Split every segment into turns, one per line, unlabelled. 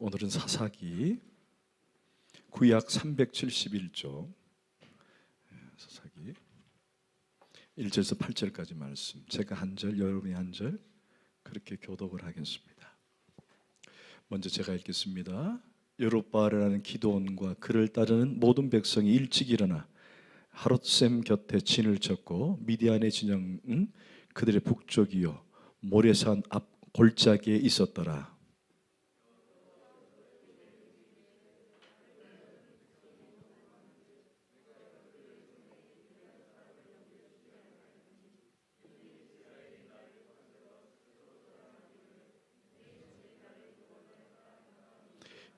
오늘은 사사기 구약 371조 사사기 1절에서 8절까지 말씀, 제가 한 절, 여러분이 한 절 그렇게 교독을 하겠습니다. 먼저 제가 읽겠습니다. 여룹바알이라는 기드온과 그를 따르는 모든 백성이 일찍 일어나 하롯셈 곁에 진을 쳤고 미디안의 진영은 그들의 북쪽이요 모레산 앞 골짜기에 있었더라.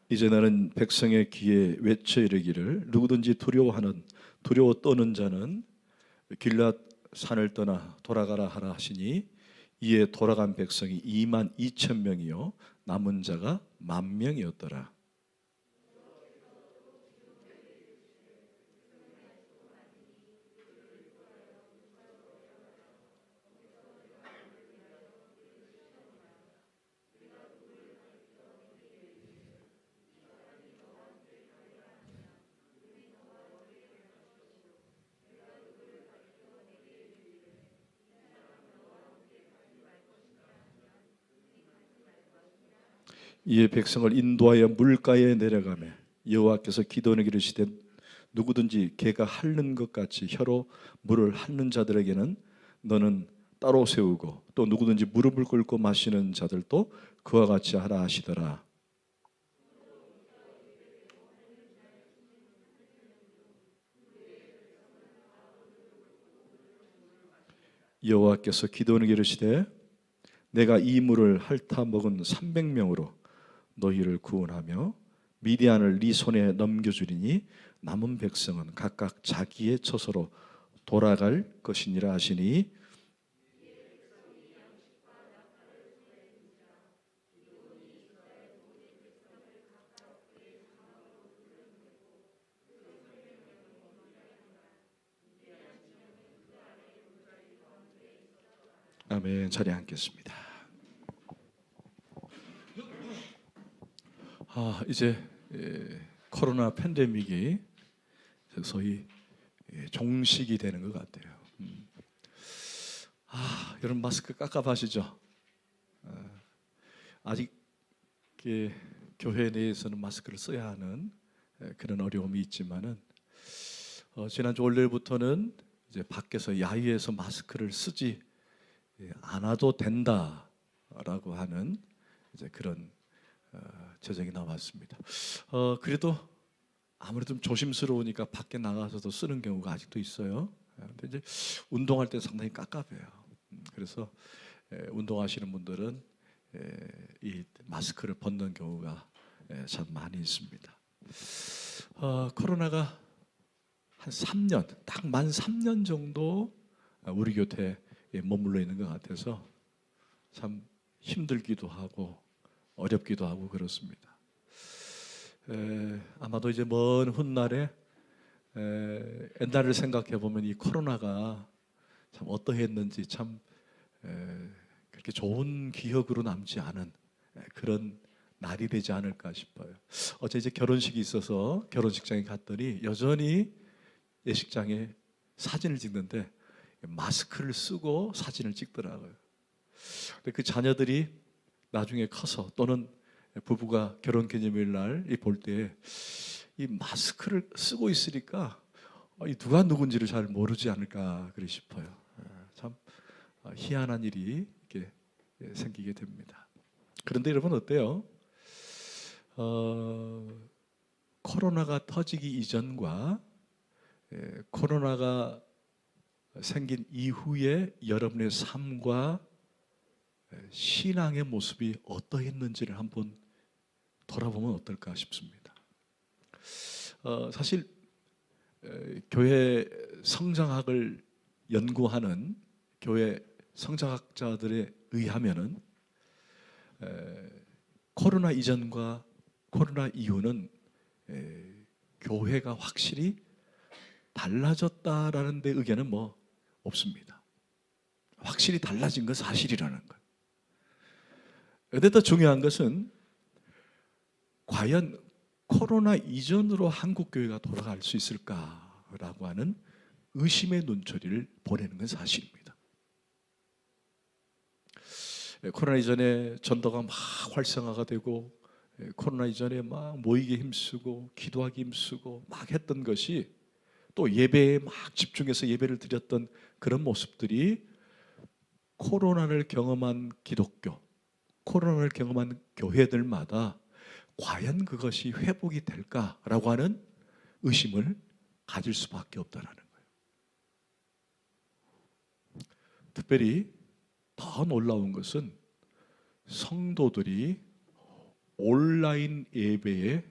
이제 나는 백성의 귀에 외쳐 이르기를 누구든지 두려워 떠는 자는 길앗 산을 떠나 돌아가라 하라 하시니 이에 돌아간 백성이 22,000명이요 남은 자가 10,000명이었더라. 이에 백성을 인도하여 물가에 내려가매 여호와께서 기드온에게 이르시되 누구든지 개가 핥는 것 같이 혀로 물을 핥는 자들에게는 너는 따로 세우고 또 누구든지 무릎을 꿇고 마시는 자들도 그와 같이 하라 하시더라. 여호와께서 기드온에게 이르시되 내가 이 물을 핥아 먹은 300명으로 너희를 구원하며 미디안을 네 손에 넘겨주리니 남은 백성은 각각 자기의 처소로 돌아갈 것이니라 하시니 아멘. 자리에 앉겠습니다. 이제 코로나 팬데믹이 소위 종식이 되는 것 같아요. 여러분 마스크 깝깝하시죠? 아직 교회 내에서는 마스크를 써야 하는 그런 어려움이 있지만은 지난주 월요일부터는 이제 밖에서 야외에서 마스크를 쓰지 않아도 된다라고 하는 이제 그런 제정이 나왔습니다. 그래도 아무래도 좀 조심스러우니까 밖에 나가서도 쓰는 경우가 아직도 있어요. 근데 이제 운동할 때 상당히 깝깝해요. 그래서 운동하시는 분들은 이 마스크를 벗는 경우가 참 많이 있습니다. 코로나가 한 3년, 딱 만 3년 정도 우리 곁에 머물러 있는 것 같아서 참 힘들기도 하고 어렵기도 하고 그렇습니다. 아마도 이제 먼 훗날에 옛날을 생각해 보면 이 코로나가 참 어떠했는지 참 그렇게 좋은 기억으로 남지 않은 그런 날이 되지 않을까 싶어요. 어제 이제 결혼식이 있어서 결혼식장에 갔더니 여전히 예식장에 사진을 찍는데 마스크를 쓰고 사진을 찍더라고요. 근데 그 자녀들이 나중에 커서 또는 부부가 결혼기념일 날 볼 때 이 마스크를 쓰고 있으니까 누가 누군지를 잘 모르지 않을까 그래 싶어요. 참 희한한 일이 이렇게 생기게 됩니다. 그런데 여러분 어때요? 코로나가 터지기 이전과 코로나가 생긴 이후에 여러분의 삶과 신앙의 모습이 어떠했는지를 한번 돌아보면 어떨까 싶습니다. 사실 교회 성장학을 연구하는 교회 성장학자들에 의하면은 코로나 이전과 코로나 이후는 교회가 확실히 달라졌다라는 데 의견은 뭐 없습니다. 확실히 달라진 건 사실이라는 거예요. 그런데 더 중요한 것은 과연 코로나 이전으로 한국 교회가 돌아갈 수 있을까라고 하는 의심의 눈초리를 보내는 건 사실입니다. 코로나 이전에 전도가 막 활성화가 되고 코로나 이전에 막 모이기 힘쓰고 기도하기 힘쓰고 막 했던 것이 또 예배에 막 집중해서 예배를 드렸던 그런 모습들이 코로나를 경험한 기독교, 코로나를 경험한 교회들마다 과연 그것이 회복이 될까라고 하는 의심을 가질 수밖에 없다라는 거예요. 특별히 더 놀라운 것은 성도들이 온라인 예배에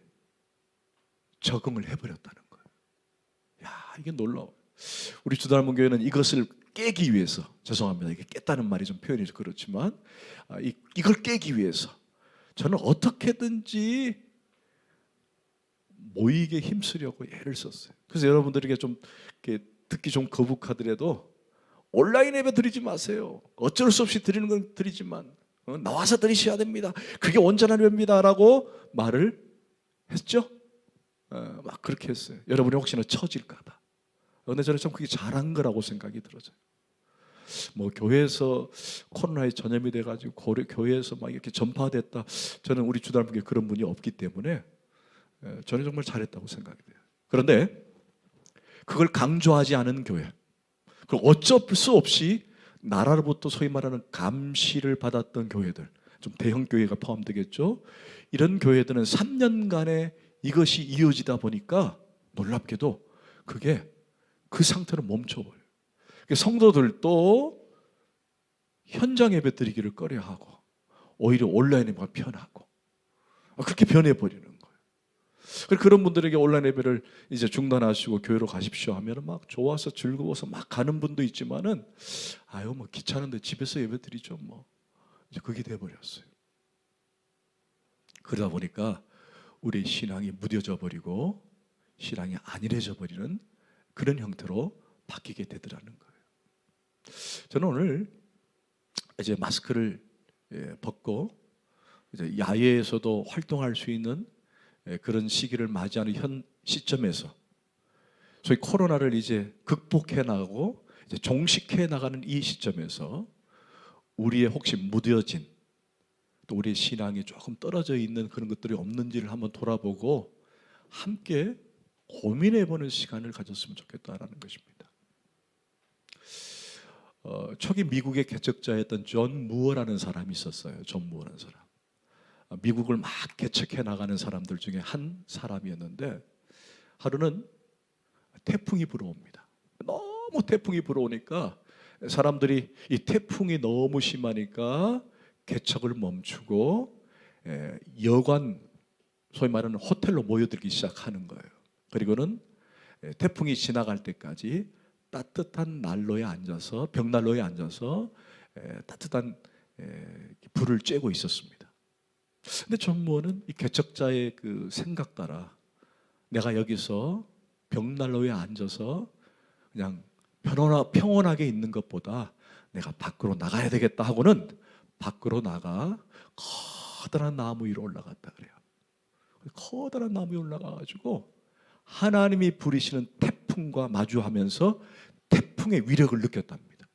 적응을 해버렸다는 거예요. 야, 이게 놀라워요. 우리 주단문교회는 이것을 깨기 위해서, 죄송합니다, 이게 깼다는 말이 좀 표현이 그렇지만 이걸 깨기 위해서 저는 어떻게든지 모이게 힘쓰려고 애를 썼어요. 그래서 여러분들에게 좀 이렇게 듣기 좀 거북하더라도 온라인 예배 드리지 마세요. 어쩔 수 없이 드리는 건 드리지만 나와서 드리셔야 됩니다. 그게 온전한 예배입니다라고 말을 했죠. 막 그렇게 했어요. 여러분이 혹시나 처질까 봐. 그런데 저는 참 그게 잘한 거라고 생각이 들어져요. 뭐 교회에서 코로나에 전염이 돼가지고 교회에서 막 이렇게 전파됐다. 저는 우리 주단분께 그런 분이 없기 때문에 저는 정말 잘했다고 생각이 돼요. 그런데 그걸 강조하지 않은 교회, 그걸 어쩔 수 없이 나라로부터 소위 말하는 감시를 받았던 교회들, 좀 대형 교회가 포함되겠죠. 이런 교회들은 3년간에 이것이 이어지다 보니까 놀랍게도 그게 그 상태로 멈춰버려요. 성도들도 현장 예배 드리기를 꺼려하고 오히려 온라인 예배가 편하고 그렇게 변해버리는 거예요. 그런 분들에게 온라인 예배를 이제 중단하시고 교회로 가십시오 하면 막 좋아서 즐거워서 막 가는 분도 있지만은 아유 뭐 귀찮은데 집에서 예배 드리죠 뭐, 이제 그게 돼버렸어요. 그러다 보니까 우리 신앙이 무뎌져 버리고 신앙이 안일해져 버리는 그런 형태로 바뀌게 되더라는 거예요. 저는 오늘 이제 마스크를 벗고 이제 야외에서도 활동할 수 있는 그런 시기를 맞이하는 현 시점에서 저희 코로나를 이제 극복해 나가고 이제 종식해 나가는 이 시점에서 우리의 혹시 무뎌진 또 우리의 신앙이 조금 떨어져 있는 그런 것들이 없는지를 한번 돌아보고 함께 고민해보는 시간을 가졌으면 좋겠다라는 것입니다. 초기 미국의 개척자였던 존 무어라는 사람이 있었어요. 존 무어라는 사람. 미국을 막 개척해 나가는 사람들 중에 한 사람이었는데 하루는 태풍이 불어옵니다. 너무 태풍이 불어오니까 사람들이 이 태풍이 너무 심하니까 개척을 멈추고 여관, 소위 말하는 호텔로 모여들기 시작하는 거예요. 그리고는 태풍이 지나갈 때까지 따뜻한 난로에 앉아서, 벽난로에 앉아서 따뜻한 불을 쬐고 있었습니다. 근데 존 무어는 이 개척자의 그 생각 따라 내가 여기서 벽난로에 앉아서 그냥 평온하게 있는 것보다 내가 밖으로 나가야 되겠다 하고는 밖으로 나가 커다란 나무 위로 올라갔다 그래요. 커다란 나무 위에 올라가가지고 하나님이 부리시는 태풍과 마주하면서 태풍의 위력을 느꼈답니다.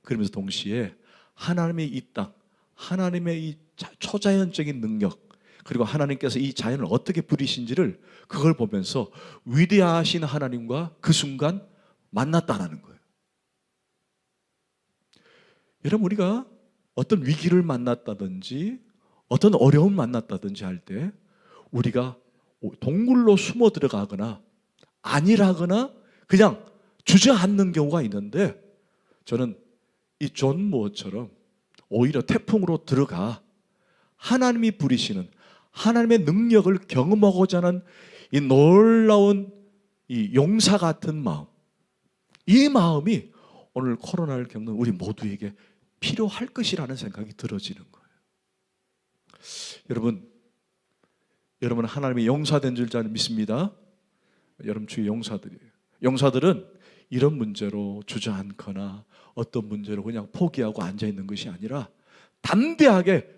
그러면서 동시에 하나님의 이 땅, 하나님의 이 초자연적인 능력, 그리고 하나님께서 이 자연을 어떻게 부리신지를 그걸 보면서 위대하신 하나님과 그 순간 만났다라는 거예요. 여러분, 우리가 어떤 위기를 만났다든지 어떤 어려움을 만났다든지 할 때 우리가 동굴로 숨어 들어가거나 안일하거나 그냥 주저앉는 경우가 있는데 저는 이 존 무어처럼 오히려 태풍으로 들어가 하나님이 부리시는 하나님의 능력을 경험하고자 하는 이 놀라운 이 용사 같은 마음, 이 마음이 오늘 코로나를 겪는 우리 모두에게 필요할 것이라는 생각이 들어지는 거예요. 여러분 하나님의 용사된 줄 잘 믿습니다. 여러분 주의 용사들이에요. 용사들은 이런 문제로 주저앉거나 어떤 문제로 그냥 포기하고 앉아있는 것이 아니라 담대하게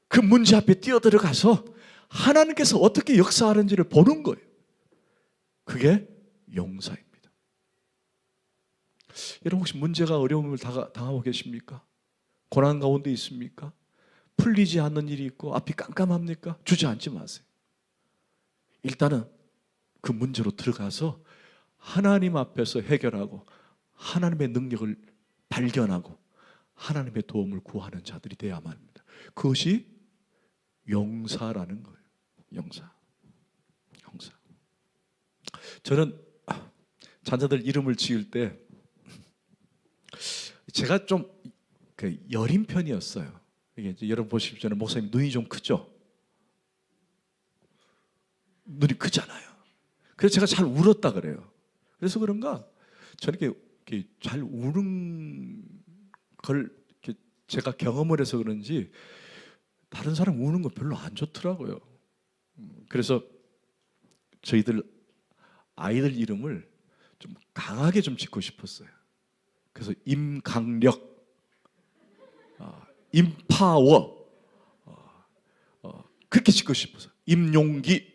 그 문제 앞에 뛰어들어가서 하나님께서 어떻게 역사하는지를 보는 거예요. 그게 용사입니다. 여러분 혹시 문제가 어려움을 당하고 계십니까? 고난 가운데 있습니까? 풀리지 않는 일이 있고 앞이 깜깜합니까? 주저앉지 마세요. 일단은 그 문제로 들어가서 하나님 앞에서 해결하고 하나님의 능력을 발견하고 하나님의 도움을 구하는 자들이 되어야만 합니다. 그것이 용사라는 거예요. 용사. 저는 자녀들 이름을 지을 때 제가 좀 여린 편이었어요. 이게 이제 여러분 보십시오. 목사님 눈이 좀 크죠? 눈이 크잖아요. 그래서 제가 잘 울었다 그래요. 그래서 그런가 저는 이렇게 잘 우는 걸 이렇게 제가 경험을 해서 그런지 다른 사람 우는 거 별로 안 좋더라고요. 그래서 저희들 아이들 이름을 좀 강하게 좀 짓고 싶었어요. 그래서 임강력, 임파워, 그렇게 짓고 싶어서 임용기.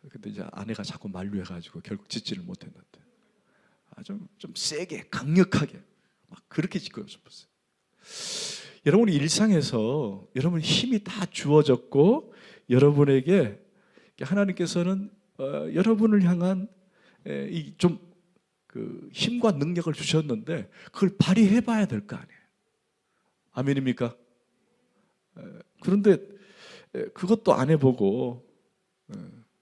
근데 이제 아내가 자꾸 만류해가지고 결국 짓지를 못했는데 좀 세게 강력하게 막 그렇게 짓고 싶었어요. 여러분이 일상에서 여러분 힘이 다 주어졌고 여러분에게 하나님께서는 여러분을 향한 좀 그 힘과 능력을 주셨는데 그걸 발휘해봐야 될 거 아니에요. 아멘입니까? 그런데 그것도 안 해보고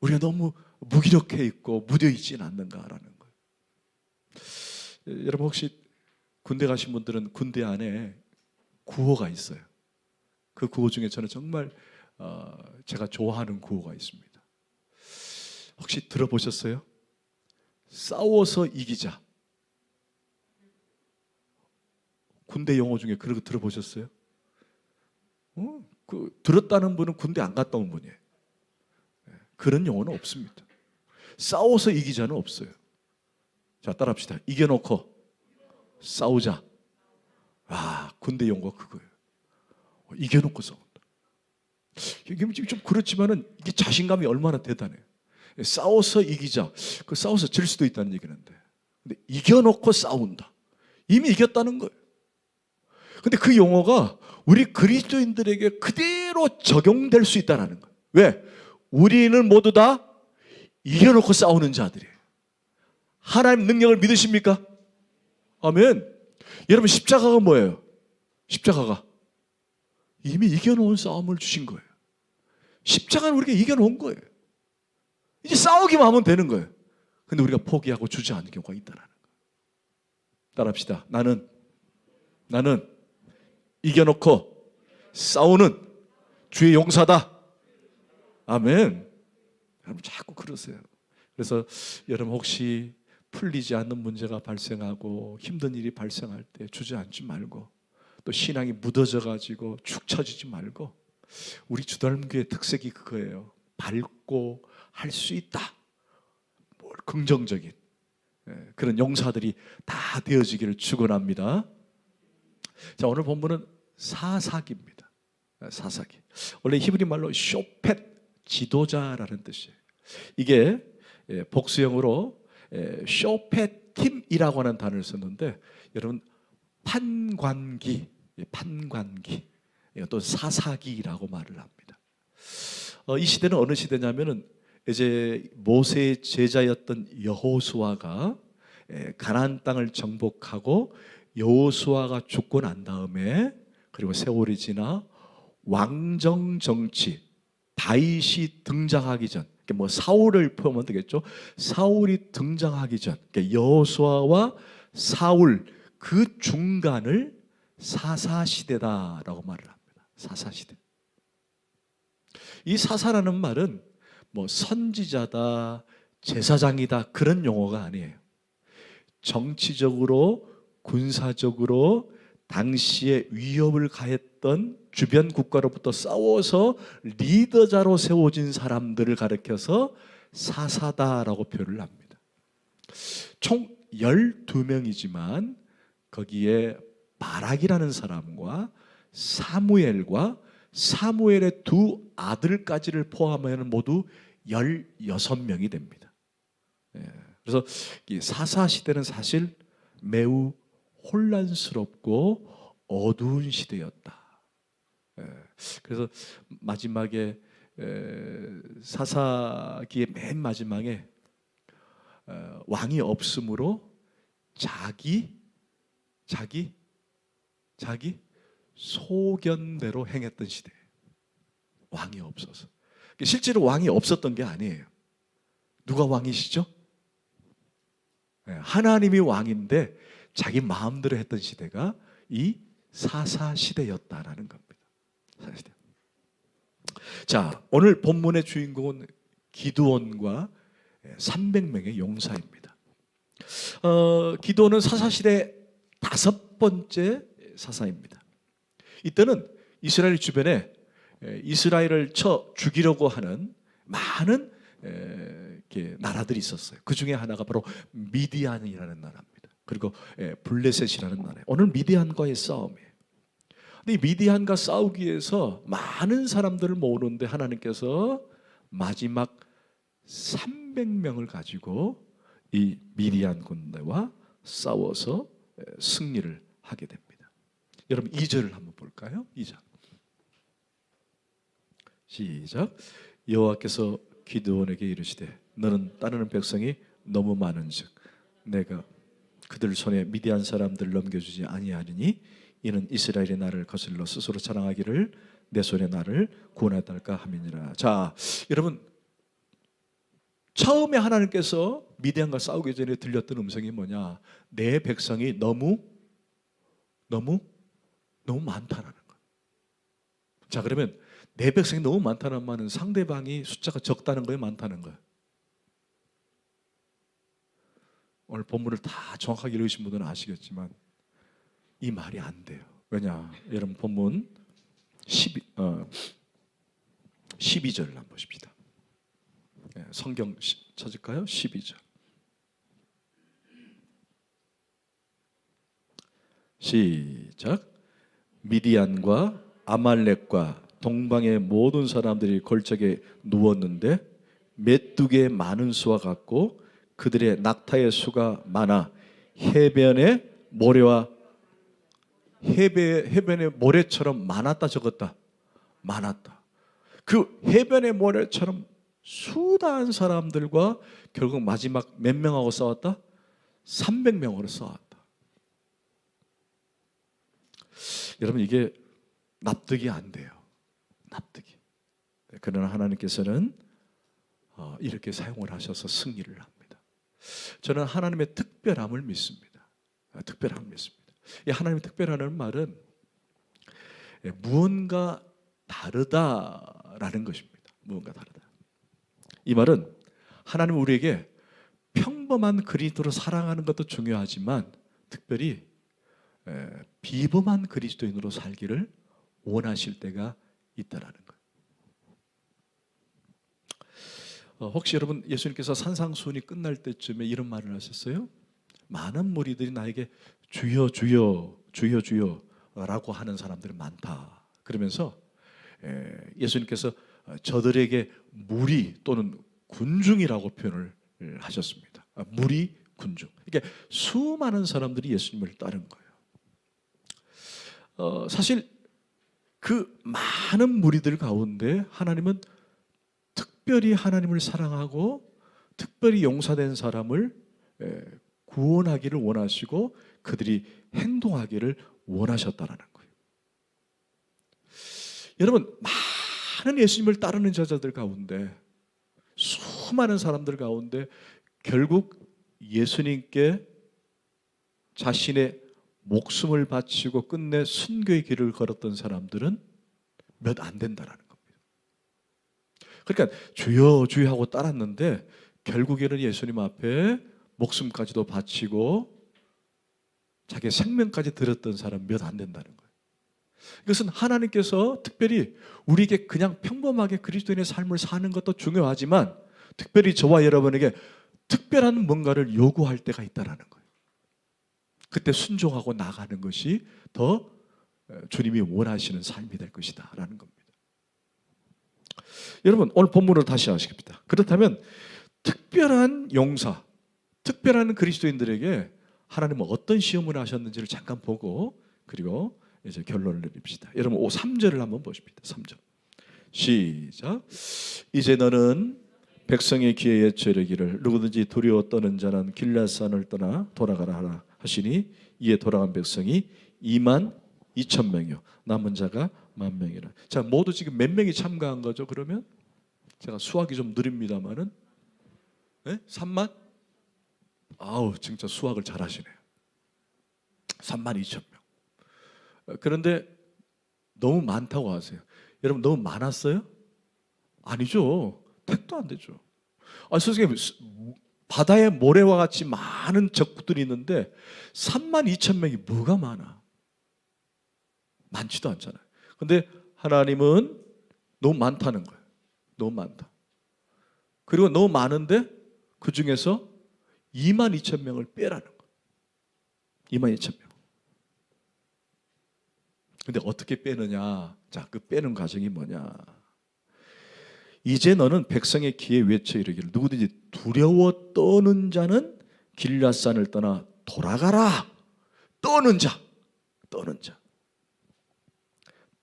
우리가 너무 무기력해 있고 무뎌 있지는 않는가라는 거예요. 여러분 혹시 군대 가신 분들은 군대 안에 구호가 있어요. 그 구호 중에 저는 정말 제가 좋아하는 구호가 있습니다. 혹시 들어보셨어요? 싸워서 이기자. 군대 용어 중에 그런 거 들어보셨어요? 들었다는 분은 군대 안 갔다 온 분이에요. 그런 용어는 없습니다. 싸워서 이기자는 없어요. 자, 따라합시다. 이겨놓고 싸우자. 군대 용어가 그거예요. 이겨놓고 싸운다. 이게 좀 그렇지만은 이게 자신감이 얼마나 대단해요. 싸워서 이기자. 그 싸워서 질 수도 있다는 얘기는데, 근데 이겨놓고 싸운다. 이미 이겼다는 거예요. 근데 그 용어가 우리 그리스도인들에게 그대로 적용될 수 있다는 거예요. 왜? 우리는 모두 다 이겨놓고 싸우는 자들이에요. 하나님 능력을 믿으십니까? 아멘. 여러분 십자가가 뭐예요? 십자가가 이미 이겨놓은 싸움을 주신 거예요. 십자가는 우리가 이겨놓은 거예요. 이제 싸우기만 하면 되는 거예요. 근데 우리가 포기하고 주지 않는 경우가 있다는 거예요. 따라합시다. 나는 이겨놓고 싸우는 주의 용사다. 아멘. 여러분 자꾸 그러세요. 그래서 여러분 혹시 풀리지 않는 문제가 발생하고 힘든 일이 발생할 때 주저앉지 말고 또 신앙이 묻어져 가지고 축 처지지 말고, 우리 주달음교의 특색이 그거예요. 밝고 할 수 있다. 긍정적인 그런 용사들이 다 되어지기를 축원합니다. 자, 오늘 본문은 사사기입니다. 사사기. 원래 히브리 말로 쇼펫, 지도자라는 뜻이에요. 이게 복수형으로 쇼페팀이라고 하는 단어를 썼는데, 여러분 판관기, 또 사사기라고 말을 합니다. 이 시대는 어느 시대냐면은 이제 모세의 제자였던 여호수아가 가나안 땅을 정복하고 여호수아가 죽고 난 다음에, 그리고 세월이 지나 왕정 정치, 다윗이 등장하기 전, 뭐 사울을 포함하면 되겠죠. 사울이 등장하기 전, 여호수아와 사울 그 중간을 사사시대다라고 말을 합니다. 사사시대. 이 사사라는 말은 뭐 선지자다, 제사장이다 그런 용어가 아니에요. 정치적으로, 군사적으로 당시에 위협을 가했던 주변 국가로부터 싸워서 리더자로 세워진 사람들을 가리켜서 사사다라고 표현을 합니다. 총 12명이지만 거기에 바락이라는 사람과 사무엘과 사무엘의 두 아들까지를 포함하면 모두 16명이 됩니다. 그래서 이 사사 시대는 사실 매우 혼란스럽고 어두운 시대였다. 그래서 마지막에 사사기의 맨 마지막에 왕이 없으므로 자기 소견대로 행했던 시대예요. 왕이 없어서. 실제로 왕이 없었던 게 아니에요. 누가 왕이시죠? 하나님이 왕인데 자기 마음대로 했던 시대가 이 사사 시대였다라는 겁니다. 사시대. 자, 오늘 본문의 주인공은 기드온과 300명의 용사입니다. 기드온은 사사시대 5번째 사사입니다. 이때는 이스라엘 주변에 이스라엘을 쳐 죽이려고 하는 많은 나라들이 있었어요. 그 중에 하나가 바로 미디안이라는 나라입니다. 그리고 블레셋이라는 나라예요. 오늘 미디안과의 싸움이에요. 근데 이 미디안과 싸우기 위해서 많은 사람들을 모으는데 하나님께서 마지막 300명을 가지고 이 미디안 군대와 싸워서 승리를 하게 됩니다. 여러분 2절을 한번 볼까요? 2절 시작. 여호와께서 기드온에게 이르시되 너는 따르는 백성이 너무 많은즉 내가 그들 손에 미디안 사람들을 넘겨주지 아니하리니 이는 이스라엘이 나를 거슬러 스스로 자랑하기를 내 손에 나를 구원하달까 함이니라. 자, 여러분 처음에 하나님께서 미디안과 싸우기 전에 들렸던 음성이 뭐냐? 내 백성이 너무 많다라는 거예요. 자, 그러면 내 백성이 너무 많다는 말은 상대방이 숫자가 적다는 거예요, 많다는 거예요? 오늘 본문을 다 정확하게 읽으신 분들은 아시겠지만 이 말이 안 돼요. 왜냐? 여러분 본문 12절을 한번 보십시다. 성경 찾을까요? 12절 시작. 미디안과 아말렉과 동방의 모든 사람들이 골짜기에 누웠는데 메뚜기의 많은 수와 같고 그들의 낙타의 수가 많아 해변의 모래처럼 많았다 적었다. 많았다. 그 해변의 모래처럼 수다한 사람들과 결국 마지막 몇 명하고 싸웠다? 300명으로 싸웠다. 여러분 이게 납득이 안 돼요. 납득이. 그러나 하나님께서는 이렇게 사용을 하셔서 승리를 합니다. 저는 하나님의 특별함을 믿습니다. 특별함을 믿습니다. 이 하나님의 특별하다는 말은 무언가 다르다라는 것입니다. 무언가 다르다. 이 말은 하나님은 우리에게 평범한 그리스도로 사랑하는 것도 중요하지만 특별히 비범한 그리스도인으로 살기를 원하실 때가 있다라는 거예요. 혹시 여러분 예수님께서 산상수훈이 끝날 때쯤에 이런 말을 하셨어요? 많은 무리들이 나에게 주여 주여 주여 주여 라고 하는 사람들이 많다. 그러면서 예수님께서 저들에게 무리 또는 군중이라고 표현을 하셨습니다. 무리, 군중. 그러니까 수많은 사람들이 예수님을 따른 거예요. 사실 그 많은 무리들 가운데 하나님은 특별히 하나님을 사랑하고 특별히 용서된 사람을 구원하기를 원하시고 그들이 행동하기를 원하셨다라는 거예요. 여러분 많은 예수님을 따르는 저자들 가운데 수많은 사람들 가운데 결국 예수님께 자신의 목숨을 바치고 끝내 순교의 길을 걸었던 사람들은 몇 안 된다라는 겁니다. 그러니까 주여 주여 하고 따랐는데 결국에는 예수님 앞에 목숨까지도 바치고 자기 생명까지 드렸던 사람 몇 안 된다는 거예요. 이것은 하나님께서 특별히 우리에게 그냥 평범하게 그리스도인의 삶을 사는 것도 중요하지만 특별히 저와 여러분에게 특별한 뭔가를 요구할 때가 있다는 거예요. 그때 순종하고 나가는 것이 더 주님이 원하시는 삶이 될 것이다 라는 겁니다. 여러분 오늘 본문으로 다시 하십니다. 그렇다면 특별한 용사, 특별한 그리스도인들에게 하나님은 어떤 시험을 하셨는지를 잠깐 보고 그리고 이제 결론을 내립시다. 여러분 3절을 한번 보십니다. 3절 시작. 이제 너는 백성의 귀에 예체르기를 누구든지 두려워 떠는 자는 길앗산을 떠나 돌아가라 하라 하시니 이에 돌아간 백성이 22,000명이요 남은 자가 10,000명이라. 자, 모두 지금 몇 명이 참가한 거죠? 그러면 제가 수학이 좀 느립니다만은 3만? 아우 진짜 수학을 잘하시네요. 32,000명. 그런데 너무 많다고 하세요. 여러분 너무 많았어요? 아니죠. 택도 안 되죠. 선생님 바다의 모래와 같이 많은 적들이 있는데 32,000명이 뭐가 많아? 많지도 않잖아요. 근데 하나님은 너무 많다는 거예요. 너무 많다. 그리고 너무 많은데 그 중에서 22,000명을 빼라는 거예요. 22,000명. 근데 어떻게 빼느냐? 자, 그 빼는 과정이 뭐냐? 이제 너는 백성의 귀에 외쳐 이르기를 누구든지 두려워 떠는 자는 길앗산을 떠나 돌아가라. 떠는 자. 떠는 자.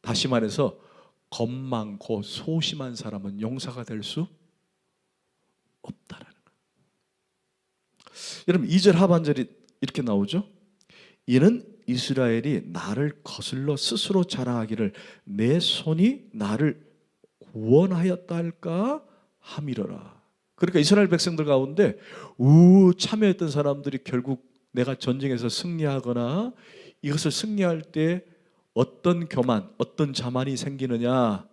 다시 말해서 겁 많고 소심한 사람은 용사가 될 수 없다라는 거예요. 여러분 2절 하반절이 이렇게 나오죠. 이는 이스라엘이 나를 거슬러 스스로 자랑하기를 내 손이 나를 구원하였다 할까 함이러라. 그러니까 이스라엘 백성들 가운데 참여했던 사람들이 결국 내가 전쟁에서 승리하거나 이것을 승리할 때 어떤 교만, 어떤 자만이 생기느냐?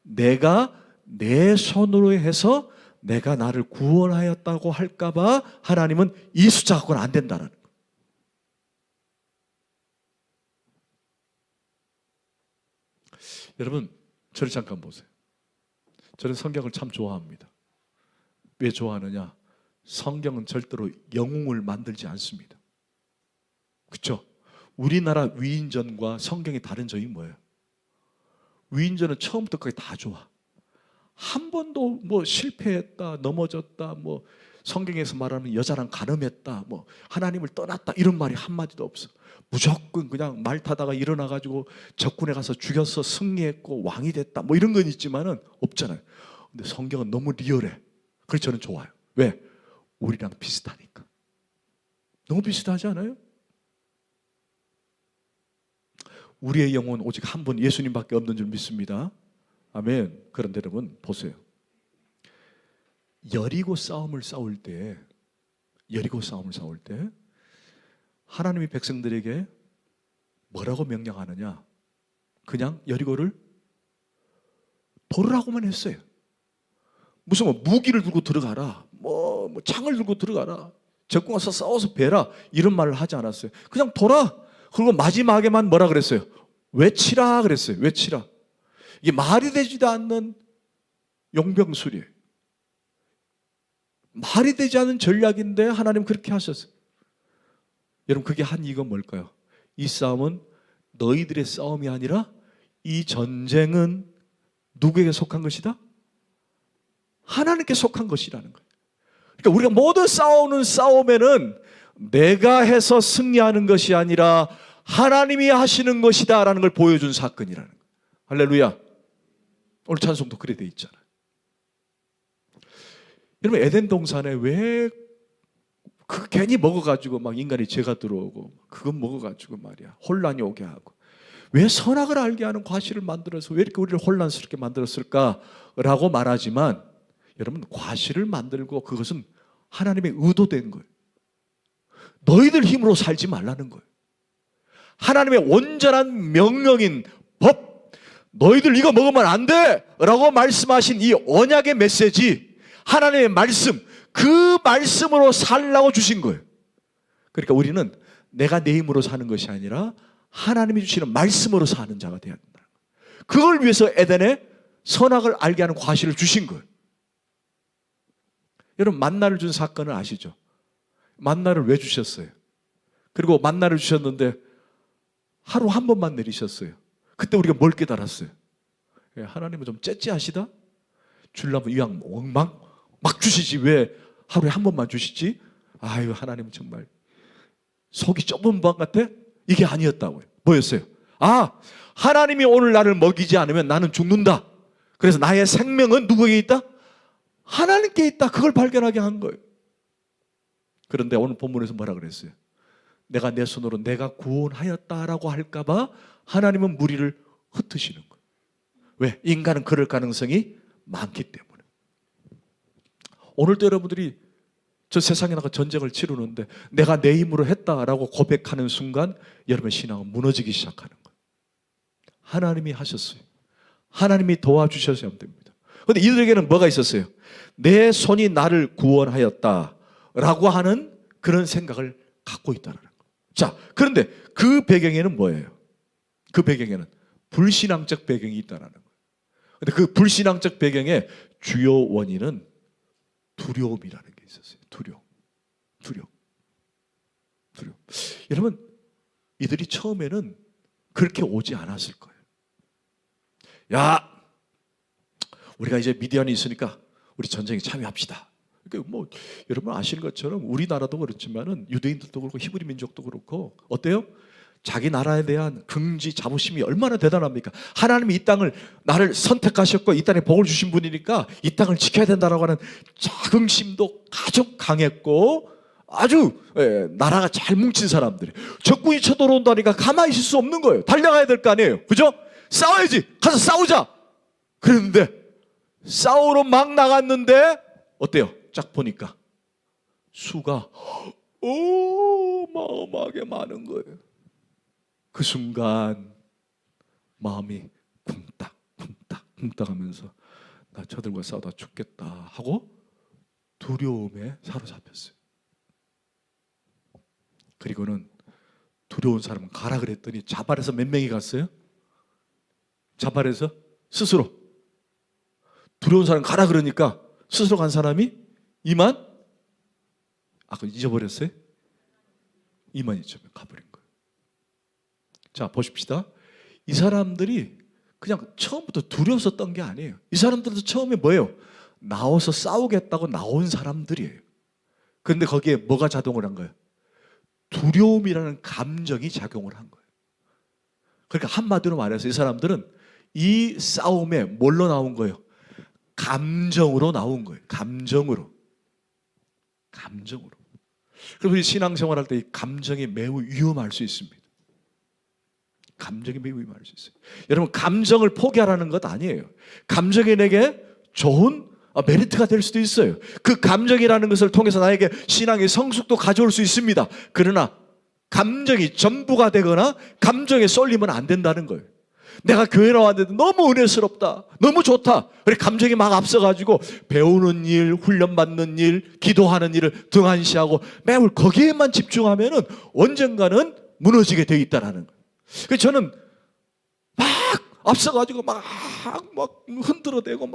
내가 내 손으로 해서 내가 나를 구원하였다고 할까봐 하나님은 이 숫자 갖고는 안 된다는 거예요. 여러분 저를 잠깐 보세요. 저는 성경을 참 좋아합니다. 왜 좋아하느냐? 성경은 절대로 영웅을 만들지 않습니다. 그렇죠? 우리나라 위인전과 성경의 다른 점이 뭐예요? 위인전은 처음부터 끝까지 다 좋아. 한 번도 뭐 실패했다, 넘어졌다, 뭐 성경에서 말하는 여자랑 간음했다, 뭐 하나님을 떠났다 이런 말이 한마디도 없어. 무조건 그냥 말 타다가 일어나가지고 적군에 가서 죽여서 승리했고 왕이 됐다 뭐 이런 건 있지만은 없잖아요. 근데 성경은 너무 리얼해. 그래서 저는 좋아요. 왜? 우리랑 비슷하니까. 너무 비슷하지 않아요? 우리의 영혼 오직 한 분 예수님밖에 없는 줄 믿습니다. 아멘. 그런데 여러분 보세요. 여리고 싸움을 싸울 때 하나님이 백성들에게 뭐라고 명령하느냐? 그냥 여리고를 돌으라고만 했어요. 무슨 무기를 들고 들어가라, 뭐 창을 들고 들어가라, 적군 와서 싸워서 베라 이런 말을 하지 않았어요. 그냥 돌아. 그리고 마지막에만 뭐라 그랬어요? 외치라 그랬어요. 외치라. 이게 말이 되지도 않는 용병술이에요. 말이 되지 않은 전략인데 하나님 그렇게 하셨어요. 여러분 그게 한 이유가 뭘까요? 이 싸움은 너희들의 싸움이 아니라 이 전쟁은 누구에게 속한 것이다? 하나님께 속한 것이라는 거예요. 그러니까 우리가 모두 싸우는 싸움에는 내가 해서 승리하는 것이 아니라 하나님이 하시는 것이다 라는 걸 보여준 사건이라는 거예요. 할렐루야. 오늘 찬송도 그래 돼 있잖아요. 여러분 에덴 동산에 왜 그 괜히 먹어가지고 막 인간이 죄가 들어오고 그거 먹어가지고 말이야 혼란이 오게 하고 왜 선악을 알게 하는 과실을 만들어서 왜 이렇게 우리를 혼란스럽게 만들었을까라고 말하지만 여러분 과실을 만들고 그것은 하나님의 의도된 거예요. 너희들 힘으로 살지 말라는 거예요. 하나님의 온전한 명령인 법, 너희들 이거 먹으면 안 돼 라고 말씀하신 이 언약의 메시지, 하나님의 말씀, 그 말씀으로 살라고 주신 거예요. 그러니까 우리는 내가 내 힘으로 사는 것이 아니라 하나님이 주시는 말씀으로 사는 자가 되어야 된다. 그걸 위해서 에덴에 선악을 알게 하는 과실을 주신 거예요. 여러분 만나를 준 사건을 아시죠? 만나를 왜 주셨어요? 그리고 만나를 주셨는데 하루 한 번만 내리셨어요. 그때 우리가 뭘 깨달았어요? 하나님은 좀 째째하시다? 주려면 이왕 막 주시지 왜 하루에 한 번만 주시지? 아유, 하나님은 정말 속이 좁은 방 같아? 이게 아니었다고요. 뭐였어요? 하나님이 오늘 나를 먹이지 않으면 나는 죽는다. 그래서 나의 생명은 누구에게 있다? 하나님께 있다. 그걸 발견하게 한 거예요. 그런데 오늘 본문에서 뭐라 그랬어요? 내가 내 손으로 내가 구원하였다라고 할까봐 하나님은 무리를 흩으시는 거예요. 왜? 인간은 그럴 가능성이 많기 때문에. 오늘도 여러분들이 저 세상에 나가 전쟁을 치르는데 내가 내 힘으로 했다라고 고백하는 순간 여러분의 신앙은 무너지기 시작하는 거예요. 하나님이 하셨어요. 하나님이 도와주셔야 됩니다. 그런데 이들에게는 뭐가 있었어요? 내 손이 나를 구원하였다라고 하는 그런 생각을 갖고 있다는 거예요. 자, 그런데 그 배경에는 뭐예요? 그 배경에는 불신앙적 배경이 있다는 거예요. 그런데 그 불신앙적 배경의 주요 원인은 두려움이라는 게 있었어요. 두려움. 여러분, 이들이 처음에는 그렇게 오지 않았을 거예요. 야, 우리가 이제 미디안이 있으니까 우리 전쟁에 참여합시다. 그러니까 뭐 여러분 아시는 것처럼 우리나라도 그렇지만은 유대인들도 그렇고 히브리 민족도 그렇고 어때요? 자기 나라에 대한 긍지 자부심이 얼마나 대단합니까? 하나님이 이 땅을 나를 선택하셨고 이 땅에 복을 주신 분이니까 이 땅을 지켜야 된다라고 하는 자긍심도 아주 강했고 아주 나라가 잘 뭉친 사람들이 적군이 쳐들어온다니까 가만히 있을 수 없는 거예요. 달려가야 될 거 아니에요. 그죠? 싸워야지. 가서 싸우자. 그랬는데 싸우러 막 나갔는데 어때요? 딱 보니까 수가 어마어마하게 많은 거예요. 그 순간 마음이 쿵딱 하면서 나 저들과 싸우다 죽겠다 하고 두려움에 사로잡혔어요. 그리고는 두려운 사람은 가라 그랬더니 자발해서 몇 명이 갔어요? 자발해서 스스로. 두려운 사람 가라 그러니까 스스로 간 사람이 2만? 그거 잊어버렸어요? 2만 2천 명 가버린 거예요. 자, 보십시다. 이 사람들이 그냥 처음부터 두려워서 떤 게 아니에요. 이 사람들도 처음에 뭐예요? 나와서 싸우겠다고 나온 사람들이에요. 그런데 거기에 뭐가 작용을 한 거예요? 두려움이라는 감정이 작용을 한 거예요. 그러니까 한마디로 말해서 이 사람들은 이 싸움에 뭘로 나온 거예요? 감정으로 나온 거예요. 감정으로. 그래서 우리 신앙생활할 때 이 감정이 매우 위험할 수 있습니다. 감정이 매우 위험할 수 있어요. 여러분, 감정을 포기하라는 것 아니에요. 감정이 내게 좋은 메리트가 될 수도 있어요. 그 감정이라는 것을 통해서 나에게 신앙의 성숙도 가져올 수 있습니다. 그러나 감정이 전부가 되거나 감정에 쏠리면 안 된다는 거예요. 내가 교회 나왔는데 너무 은혜스럽다, 너무 좋다, 그래 감정이 막 앞서가지고 배우는 일, 훈련받는 일, 기도하는 일을 등한시하고 매우 거기에만 집중하면은 언젠가는 무너지게 돼 있다라는 거예요. 그래서 저는 막 앞서가지고 막 흔들어대고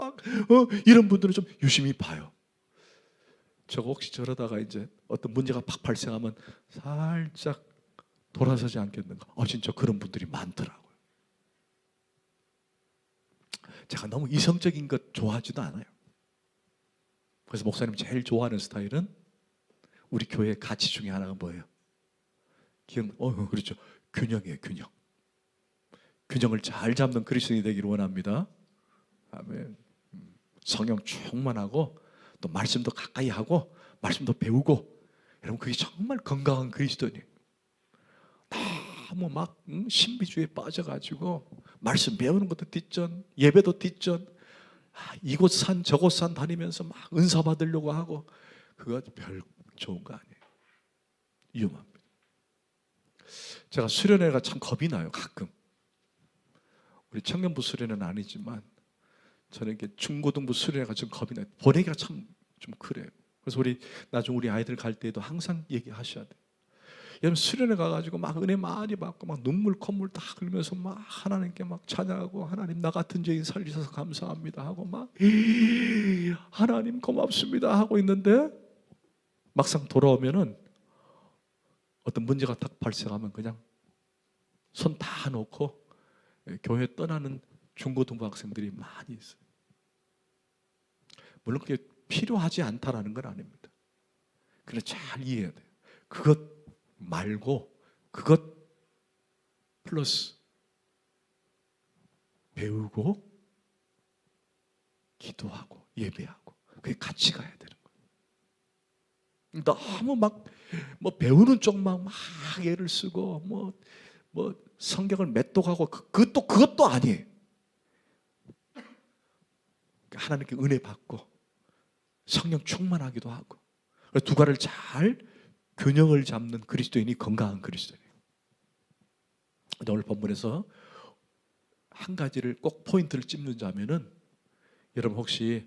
이런 분들은 좀 유심히 봐요. 저거 혹시 저러다가 이제 어떤 문제가 팍 발생하면 살짝 돌아서지 않겠는가? 진짜 그런 분들이 많더라고요. 제가 너무 이성적인 것 좋아하지도 않아요. 그래서 목사님 제일 좋아하는 스타일은 우리 교회의 가치 중에 하나가 뭐예요? 그렇죠. 균형이에요, 균형. 균형을 잘 잡는 그리스도인이 되기를 원합니다. 아멘. 성령 충만하고 또 말씀도 가까이 하고 말씀도 배우고, 여러분 그게 정말 건강한 그리스도인이에요. 너무 막 신비주의에 빠져가지고 말씀 배우는 것도 뒷전, 예배도 뒷전, 이곳 산 저곳 산 다니면서 막 은사 받으려고 하고, 그거 별 좋은 거 아니에요. 위험합니다. 제가 수련회가 참 겁이 나요. 가끔 우리 청년부 수련회는 아니지만 저는 이렇게 중고등부 수련회가 좀 겁이 나요. 보내기가 참 좀 그래요. 그래서 나중 우리 아이들 갈 때에도 항상 얘기하셔야 돼요. 여러분 수련회 가가지고 막 은혜 많이 받고 막 눈물 콧물 다 흘리면서 막 하나님께 막 찬양하고, 하나님 나 같은 죄인 살리셔서 감사합니다 하고 막 하나님 고맙습니다 하고 있는데, 막상 돌아오면은 어떤 문제가 딱 발생하면 그냥 손 다 놓고 교회 떠나는 중고등부학생들이 많이 있어요. 물론 그게 필요하지 않다라는 건 아닙니다. 그래서 잘 이해해야 돼요. 그것 말고 그것 플러스 배우고 기도하고 예배하고 그게 같이 가야 되는 거예요. 너무 뭐 배우는 쪽만 막 애를 쓰고 뭐 성경을 매독하고 그것도 아니에요. 하나님께 은혜 받고 성령 충만하기도 하고 두 가지를 잘 균형을 잡는 그리스도인이 건강한 그리스도인이에요. 오늘 본문에서 한 가지를 꼭 포인트를 찝는다면은, 여러분 혹시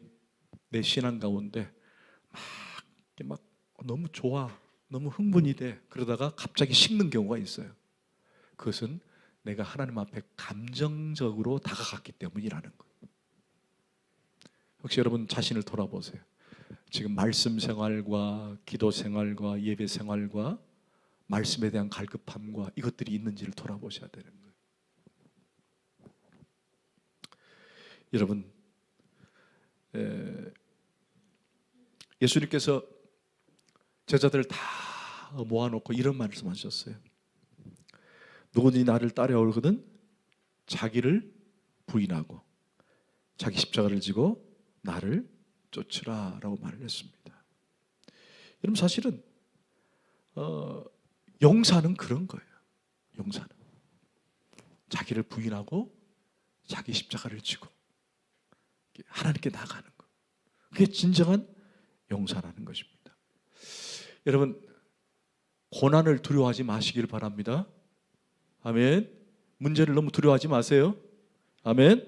내 신앙 가운데 막 너무 좋아, 너무 흥분이 돼, 그러다가 갑자기 식는 경우가 있어요. 그것은 내가 하나님 앞에 감정적으로 다가갔기 때문이라는 거예요. 혹시 여러분 자신을 돌아보세요. 지금 말씀 생활과 기도 생활과 예배 생활과 말씀에 대한 갈급함과 이것들이 있는지를 돌아보셔야 되는 거예요. 여러분, 예수님께서 제자들을 다 모아놓고 이런 말씀하셨어요. 누구든지 나를 따라오거든 자기를 부인하고 자기 십자가를 지고 나를 쫓으라 라고 말을 했습니다. 여러분, 사실은 용사는 그런 거예요. 용사는 자기를 부인하고 자기 십자가를 지고 하나님께 나가는 거, 그게 진정한 용사라는 것입니다. 여러분, 고난을 두려워하지 마시길 바랍니다. 아멘. 문제를 너무 두려워하지 마세요. 아멘.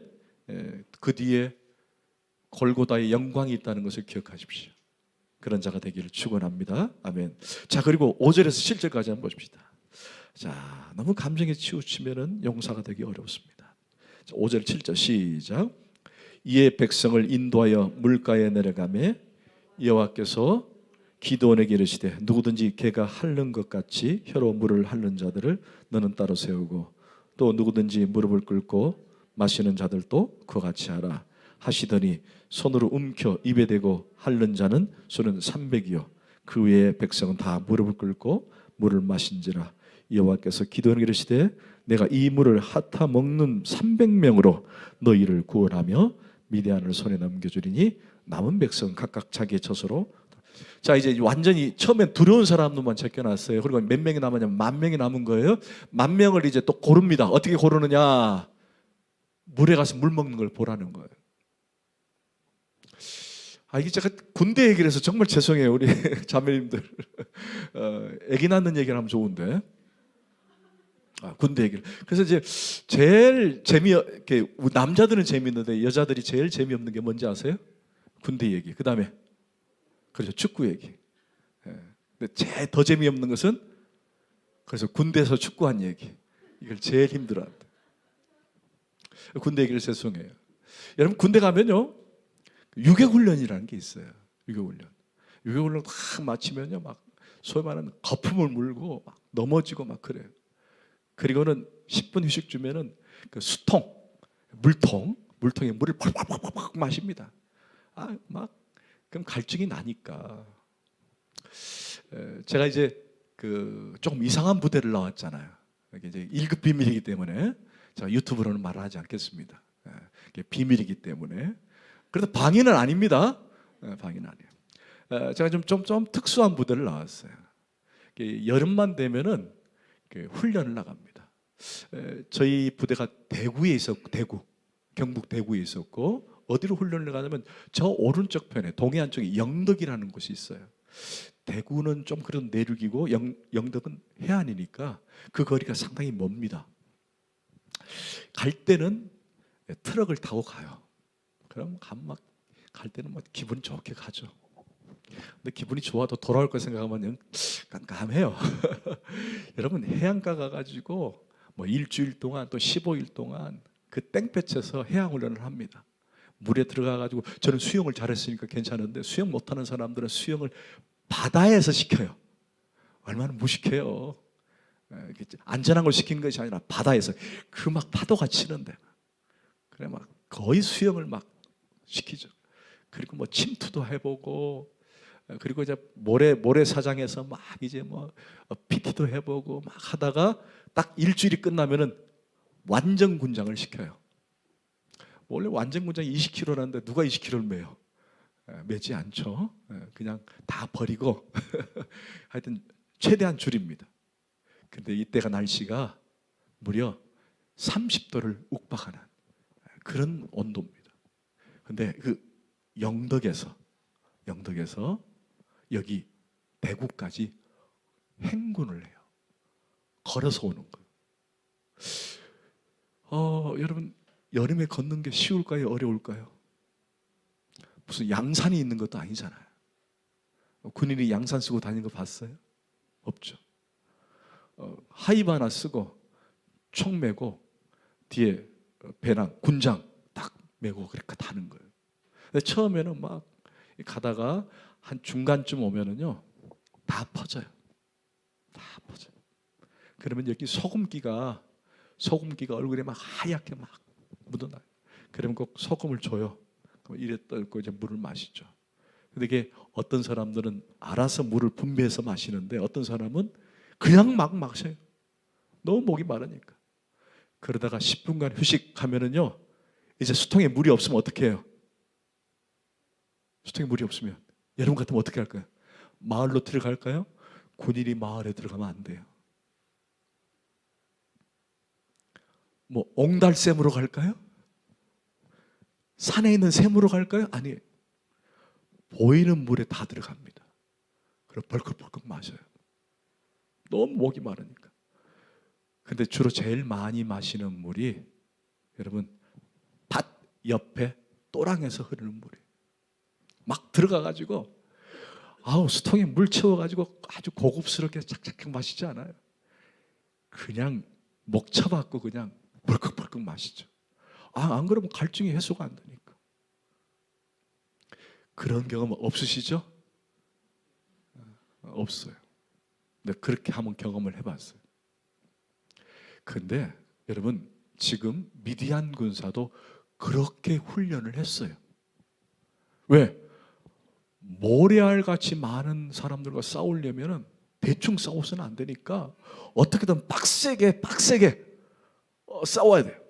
그 뒤에 골고다의 영광이 있다는 것을 기억하십시오. 그런 자가 되기를 축원합니다. 아멘. 자, 그리고 5절에서 7절까지 한번 보십시다. 자, 너무 감정에 치우치면은 용사가 되기 어렵습니다. 자, 5절 7절 시작. 이에 백성을 인도하여 물가에 내려가매 여호와께서 기드온에게 이르시되 누구든지 개가 핥는 것 같이 혀로 물을 핥는 자들을 너는 따로 세우고 또 누구든지 무릎을 꿇고 마시는 자들도 그와 같이 하라 하시더니 손으로 움켜 입에 대고 핥는 자는 수는 300이요 그 외에 백성은 다 무릎을 꿇고 물을 마신지라. 여호와께서 기드온에게 이르시되 내가 이 물을 핥아 먹는 300명으로 너희를 구원하며 미디안을 손에 넘겨주리니 남은 백성은 각각 자기의 처소로. 자, 이제 완전히 처음엔 두려운 사람들만 제껴놨어요. 그리고 몇 명이 남았냐면 10,000명이 남은 거예요. 10,000명을 이제 또 고릅니다. 어떻게 고르느냐? 물에 가서 물 먹는 걸 보라는 거예요. 이게 제가 군대 얘기를 해서 정말 죄송해요, 우리 자매님들. 애기 낳는 얘기를 하면 좋은데. 군대 얘기를. 그래서 이제 제일 남자들은 재미있는데 여자들이 제일 재미없는 게 뭔지 아세요? 군대 얘기. 그 다음에 그렇죠, 축구 얘기. 근데 제일 더 재미없는 것은 그래서 군대에서 축구한 얘기. 이걸 제일 힘들어한다. 군대 얘기를 죄송해요. 여러분, 군대 가면요 유격훈련이라는 게 있어요. 유격훈련 딱 마치면요 막 소위 말하는 거품을 물고 막 넘어지고 막 그래요. 그리고는 10분 휴식 주면은 그 수통, 물통에 물을 팍팍팍팍 마십니다. 막 그럼 갈증이 나니까. 제가 이제 조금 이상한 부대를 나왔잖아요. 이게 이제 1급 비밀이기 때문에 제가 유튜브로는 말을 하지 않겠습니다. 이게 비밀이기 때문에. 그래도 방위는 아닙니다. 방위는 아니에요. 제가 좀 특수한 부대를 나왔어요. 여름만 되면은 훈련을 나갑니다. 저희 부대가 대구에 있었고, 경북 대구에 있었고, 어디로 훈련을 가냐면 저 오른쪽 편에 동해안 쪽에 영덕이라는 곳이 있어요. 대구는 좀 그런 내륙이고 영덕은 해안이니까 그 거리가 상당히 멉니다. 갈 때는 트럭을 타고 가요. 그럼 갈 때는 막 기분 좋게 가죠. 근데 기분이 좋아도 돌아올 거 생각하면 깜깜해요. 여러분, 해안가 가가지고 뭐 일주일 동안 또 15일 동안 그 땡볕에서 해양훈련을 합니다. 물에 들어가가지고, 저는 수영을 잘했으니까 괜찮은데 수영 못하는 사람들은 수영을 바다에서 시켜요. 얼마나 무식해요. 안전한 걸 시킨 것이 아니라 바다에서 그 막 파도가 치는데 그래 막 거의 수영을 막 시키죠. 그리고 뭐 침투도 해보고, 그리고 이제 모래사장에서 막 이제 뭐 PT도 해보고 막 하다가 딱 일주일이 끝나면은 완전 군장을 시켜요. 원래 완전 군장이 20kg라는데 누가 20kg를 매요? 매지 않죠. 그냥 다 버리고 하여튼 최대한 줄입니다. 근데 이때가 날씨가 무려 30도를 욱박하는 그런 온도입니다. 근데 그 영덕에서 여기 대구까지 행군을 해요. 걸어서 오는 거예요. 여러분, 여름에 걷는 게 쉬울까요? 어려울까요? 무슨 양산이 있는 것도 아니잖아요. 군인이 양산 쓰고 다니는 거 봤어요? 없죠. 하이브 하나 쓰고 총 메고 뒤에 배낭, 군장 딱 메고 그렇게 타는 거예요. 근데 처음에는 막 가다가 한 중간쯤 오면은요 다 퍼져요. 다 퍼져요. 그러면 여기 소금기가 얼굴에 막 하얗게 막 묻어나요. 그러면 꼭 소금을 줘요. 그럼 이래 떨고 이제 물을 마시죠. 근데 이게 어떤 사람들은 알아서 물을 분배해서 마시는데 어떤 사람은 그냥 막 마셔요. 너무 목이 마르니까. 그러다가 10분간 휴식하면은요 이제 수통에 물이 없으면 어떻게 해요? 수통에 물이 없으면 여러분 같으면 어떻게 할까요? 마을로 들어갈까요? 군인이 마을에 들어가면 안 돼요. 뭐 옹달샘으로 갈까요? 산에 있는 샘으로 갈까요? 아니에요. 보이는 물에 다 들어갑니다. 그리고 벌컥벌컥 마셔요. 너무 목이 마르니까. 근데 주로 제일 많이 마시는 물이 여러분 밭 옆에 또랑에서 흐르는 물이에요. 막 들어가가지고 수통에 물 채워가지고 아주 고급스럽게 착착 마시지 않아요. 그냥 목 쳐박고 그냥 벌컥벌컥 마시죠. 안 그러면 갈증이 해소가 안 되니까. 그런 경험 없으시죠? 없어요. 근데 그렇게 한번 경험을 해봤어요. 근데 여러분 지금 미디안 군사도 그렇게 훈련을 했어요. 왜? 모래알같이 많은 사람들과 싸우려면 대충 싸워서는 안 되니까 어떻게든 빡세게 싸워야 돼요.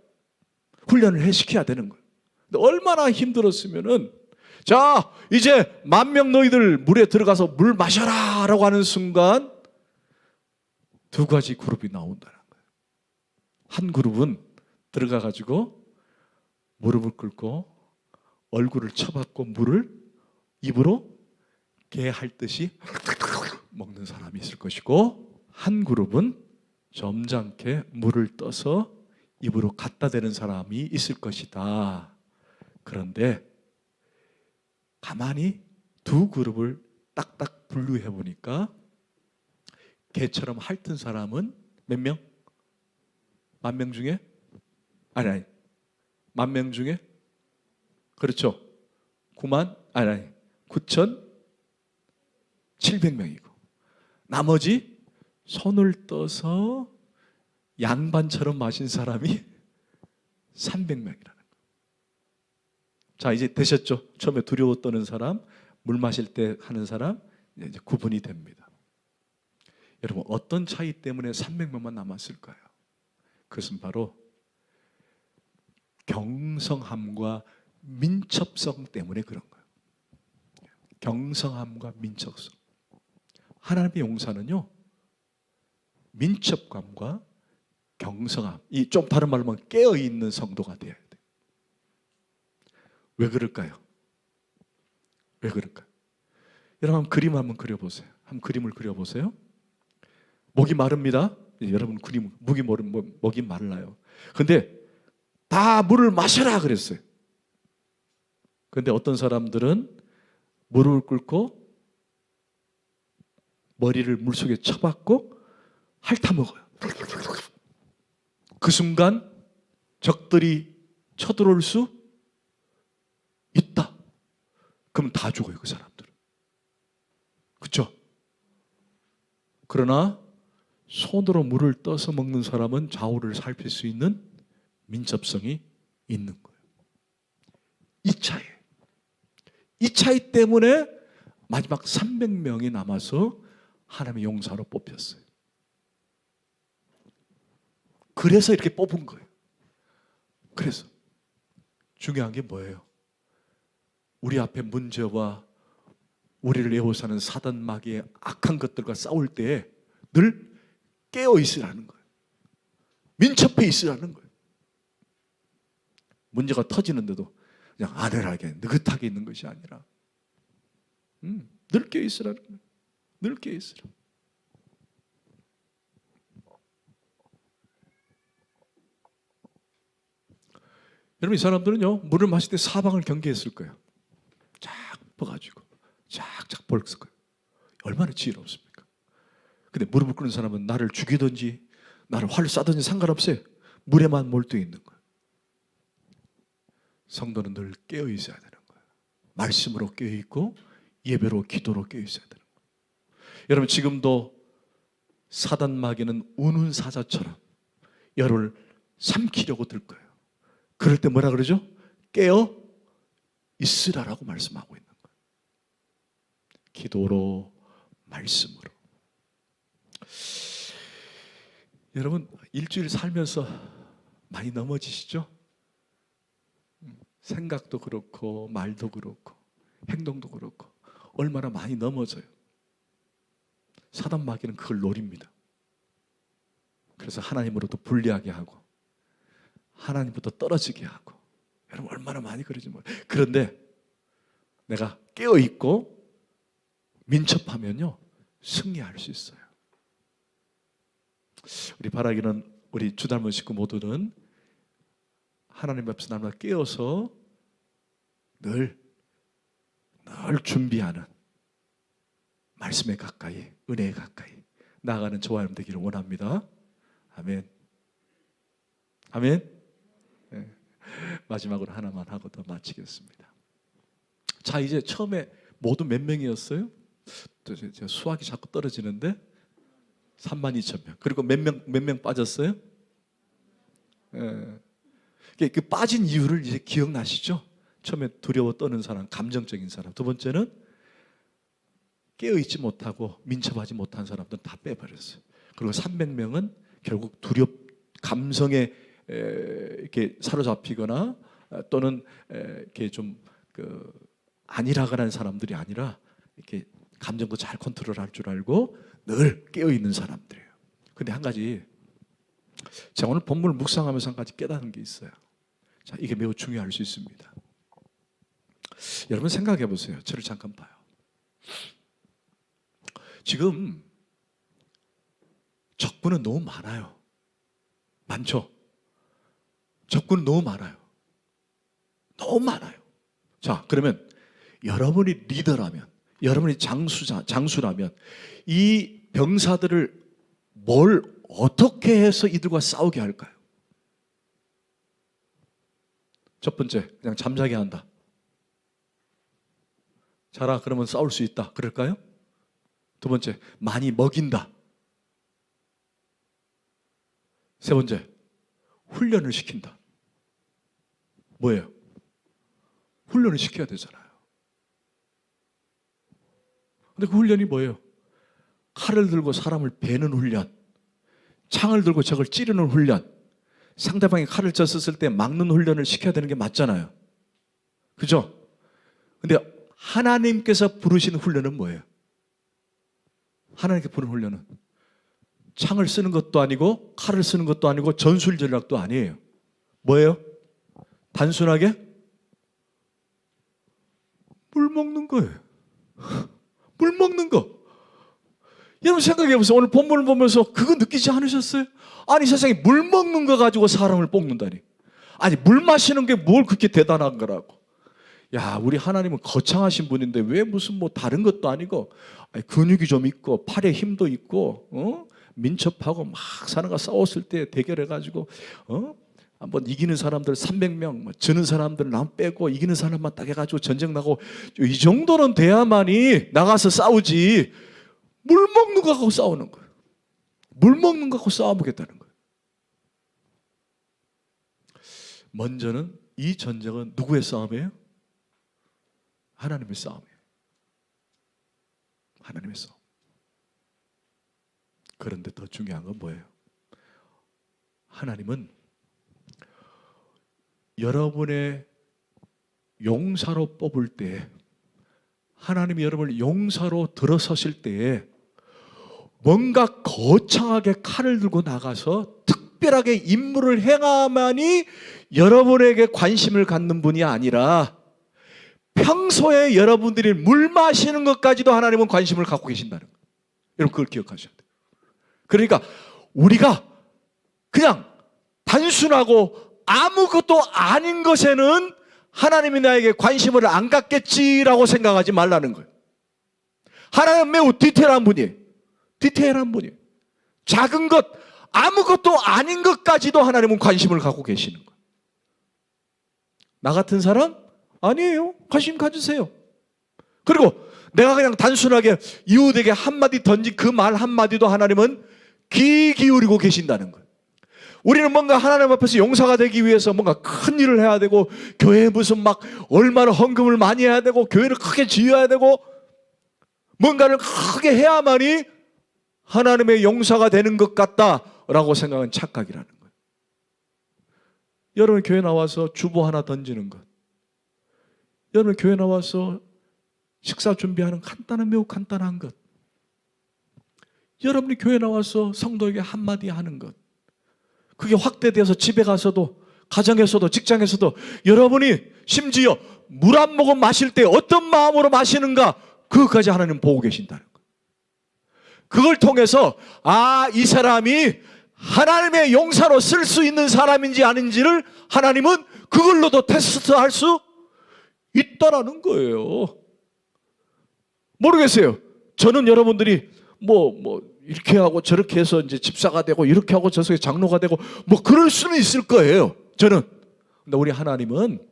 훈련을 시켜야 되는 거예요. 근데 얼마나 힘들었으면은 자 이제 10,000명 너희들 물에 들어가서 물 마셔라 라고 하는 순간 두 가지 그룹이 나온다는 거예요. 한 그룹은 들어가 가지고 무릎을 꿇고 얼굴을 쳐박고 물을 입으로 개 핥듯이 먹는 사람이 있을 것이고, 한 그룹은 점잖게 물을 떠서 입으로 갖다 대는 사람이 있을 것이다. 그런데 가만히 두 그룹을 딱딱 분류해 보니까 개처럼 핥은 사람은 몇 명? 10,000명 중에? 아니 10,000명 중에? 그렇죠. 9,700명이고 나머지 손을 떠서 양반처럼 마신 사람이 300명이라는 거예요. 자, 이제 되셨죠? 처음에 두려워 떠는 사람, 물 마실 때 하는 사람 이제 구분이 됩니다. 여러분 어떤 차이 때문에 300명만 남았을까요? 그것은 바로 경성함과 민첩성 때문에 그런 거예요. 경성함과 민첩성. 하나님의 용사는요 민첩감과 경성함, 이 좀 다른 말로 하면 깨어있는 성도가 되어야 돼요. 왜 그럴까요? 왜 그럴까요? 여러분 한번 그림 한번 그려보세요. 한번 그림을 그려보세요. 목이 마릅니다. 여러분 그림 목이 말라요. 근데 다 물을 마셔라 그랬어요. 근데 어떤 사람들은 무릎을 꿇고 머리를 물속에 쳐박고 핥아먹어요. 그 순간 적들이 쳐들어올 수 있다. 그럼 다 죽어요, 그 사람들은. 그렇죠? 그러나 손으로 물을 떠서 먹는 사람은 좌우를 살필 수 있는 민첩성이 있는 거예요. 이 차이. 이 차이 때문에 마지막 300명이 남아서 하나님의 용사로 뽑혔어요. 그래서 이렇게 뽑은 거예요. 그래서 중요한 게 뭐예요? 우리 앞에 문제와 우리를 에워싸는 사단 마귀의 악한 것들과 싸울 때에 늘 깨어 있으라는 거예요. 민첩해 있으라는 거예요. 문제가 터지는데도 그냥 아련하게 느긋하게 있는 것이 아니라 늘 깨어 있으라는 거예요. 늘 깨어 있으라. 여러분, 이 사람들은요, 물을 마실 때 사방을 경계했을 거예요. 쫙 퍼가지고 쫙쫙 벌었을 거예요. 얼마나 지혜롭습니까? 근데 무릎을 꿇는 사람은 나를 죽이든지 나를 활을 쏴든지 상관없어요. 물에만 몰두해 있는 거예요. 성도는 늘 깨어 있어야 되는 거예요. 말씀으로 깨어 있고 예배로 기도로 깨어 있어야 되는 거예요. 여러분, 지금도 사단 마귀는 우는 사자처럼 여러분을 삼키려고 들 거예요. 그럴 때 뭐라 그러죠? 깨어 있으라라고 말씀하고 있는 거예요. 기도로, 말씀으로. 여러분, 일주일 살면서 많이 넘어지시죠? 생각도 그렇고 말도 그렇고 행동도 그렇고 얼마나 많이 넘어져요. 사단 마귀는 그걸 노립니다. 그래서 하나님으로부터 분리하게 하고 하나님부터 떨어지게 하고. 여러분, 얼마나 많이 그러지 뭐. 그런데 내가 깨어있고 민첩하면요 승리할 수 있어요. 우리 바라기는 우리 주 닮은 식구 모두는 하나님 앞에서 날마다 깨어서 늘 준비하는 말씀에 가까이, 은혜에 가까이 나아가는 저와 여러분 되기를 원합니다. 아멘. 아멘. 네. 마지막으로 하나만 하고 더 마치겠습니다. 자, 이제 처음에 모두 몇 명이었어요? 제가 수학이 자꾸 떨어지는데 32,000명. 그리고 몇 명 빠졌어요? 그 빠진 이유를 이제 기억나시죠? 처음에 두려워 떠는 사람, 감정적인 사람. 두 번째는 깨어있지 못하고 민첩하지 못한 사람들은 다 빼버렸어요. 그리고 300명은 결국 감성에 이렇게 사로잡히거나 또는 이렇게 좀 안일하거나 사람들이 아니라 이렇게 감정도 잘 컨트롤할 줄 알고 늘 깨어 있는 사람들이에요. 근데 한 가지 제가 오늘 본문을 묵상하면서 한 가지 깨닫는 게 있어요. 자, 이게 매우 중요할 수 있습니다. 여러분 생각해 보세요. 저를 잠깐 봐요. 지금 적군은 너무 많아요. 많죠? 적군은 너무 많아요. 너무 많아요. 자, 그러면 여러분이 리더라면, 여러분이 장수라면 이 병사들을 뭘 어떻게 해서 이들과 싸우게 할까요? 첫 번째, 그냥 잠자게 한다. 자라, 그러면 싸울 수 있다. 그럴까요? 두 번째, 많이 먹인다. 세 번째, 훈련을 시킨다. 뭐예요? 훈련을 시켜야 되잖아요. 근데 그 훈련이 뭐예요? 칼을 들고 사람을 베는 훈련, 창을 들고 적을 찌르는 훈련, 상대방이 칼을 쳤을 때 막는 훈련을 시켜야 되는 게 맞잖아요. 그죠? 근데 하나님께서 부르시는 훈련은 뭐예요? 하나님께 부르는 훈련은 창을 쓰는 것도 아니고 칼을 쓰는 것도 아니고 전술 전략도 아니에요. 뭐예요? 단순하게 물 먹는 거예요. 물 먹는 거. 여러분 생각해 보세요. 오늘 본문을 보면서 그거 느끼지 않으셨어요? 아니, 세상에 물 먹는 거 가지고 사람을 볶는다니. 아니, 물 마시는 게 뭘 그렇게 대단한 거라고. 야, 우리 하나님은 거창하신 분인데 왜 무슨 뭐 다른 것도 아니고 근육이 좀 있고 팔에 힘도 있고 민첩하고 막 사람과 싸웠을 때 대결해가지고 한번 이기는 사람들 300명, 지는 사람들 남 빼고 이기는 사람만 딱 해가지고 전쟁 나고 이 정도는 돼야만이 나가서 싸우지. 물 먹는 거 갖고 싸우는 거예요. 물 먹는 거 갖고 싸워보겠다는 거예요. 먼저는 이 전쟁은 누구의 싸움이에요? 하나님의 싸움이에요. 하나님의 싸움. 그런데 더 중요한 건 뭐예요? 하나님은 여러분의 용사로 뽑을 때, 하나님이 여러분을 용사로 들어서실 때에 뭔가 거창하게 칼을 들고 나가서 특별하게 임무를 행하만이 여러분에게 관심을 갖는 분이 아니라 평소에 여러분들이 물 마시는 것까지도 하나님은 관심을 갖고 계신다는 거예요. 여러분 그걸 기억하셔야 돼요. 그러니까 우리가 그냥 단순하고 아무것도 아닌 것에는 하나님이 나에게 관심을 안 갖겠지라고 생각하지 말라는 거예요. 하나님은 매우 디테일한 분이에요. 디테일한 분이에요. 작은 것, 아무것도 아닌 것까지도 하나님은 관심을 갖고 계시는 거예요. 나 같은 사람? 아니에요. 관심 가지세요. 그리고 내가 그냥 단순하게 이웃에게 한마디 던진 그 말 한마디도 하나님은 귀 기울이고 계신다는 거예요. 우리는 뭔가 하나님 앞에서 용사가 되기 위해서 뭔가 큰 일을 해야 되고, 교회에 무슨 막 얼마나 헌금을 많이 해야 되고, 교회를 크게 지어야 되고, 뭔가를 크게 해야만이 하나님의 용사가 되는 것 같다라고 생각은 착각이라는 거예요. 여러분 교회 나와서 주보 하나 던지는 것, 여러분 교회 나와서 식사 준비하는 간단한, 매우 간단한 것, 여러분이 교회 나와서 성도에게 한마디 하는 것, 그게 확대되어서 집에 가서도, 가정에서도, 직장에서도 여러분이 심지어 물 한 모금 마실 때 어떤 마음으로 마시는가, 그것까지 하나님 보고 계신다는 거예요. 그걸 통해서 이 사람이 하나님의 용사로 쓸 수 있는 사람인지 아닌지를 하나님은 그걸로도 테스트할 수 있다라는 거예요. 모르겠어요. 저는 여러분들이 이렇게 하고 저렇게 해서 이제 집사가 되고, 이렇게 하고 저렇게 장로가 되고, 그럴 수는 있을 거예요. 저는. 근데 우리 하나님은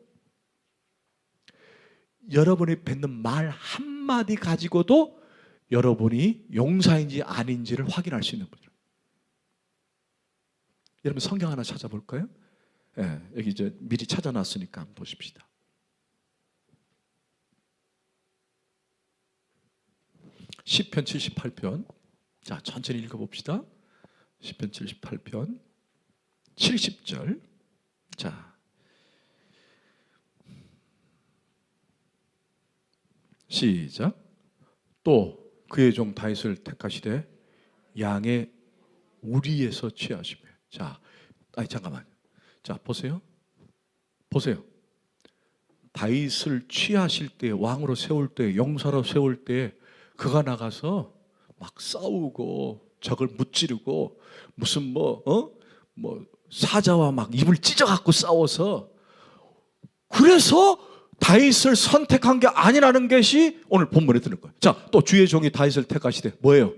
여러분이 뱉는 말 한마디 가지고도 여러분이 용사인지 아닌지를 확인할 수 있는 분이에요. 여러분 성경 하나 찾아볼까요? 여기 이제 미리 찾아놨으니까 한번 보십시다. 시편 78편. 자, 천천히 읽어봅시다. 시편 78편 70절. 자, 시작. 또 그의 종 다윗을 택하시되 양의 우리에서 취하시며. 자, 잠깐만. 자, 보세요. 다윗을 취하실 때, 왕으로 세울 때, 용사로 세울 때 그가 나가서 막 싸우고 적을 무찌르고 무슨 사자와 막 입을 찢어갖고 싸워서, 그래서 다윗을 선택한 게 아니라는 것이 오늘 본문에 드는 거예요. 자, 또 주의 종이 다윗을 택하시되 뭐예요?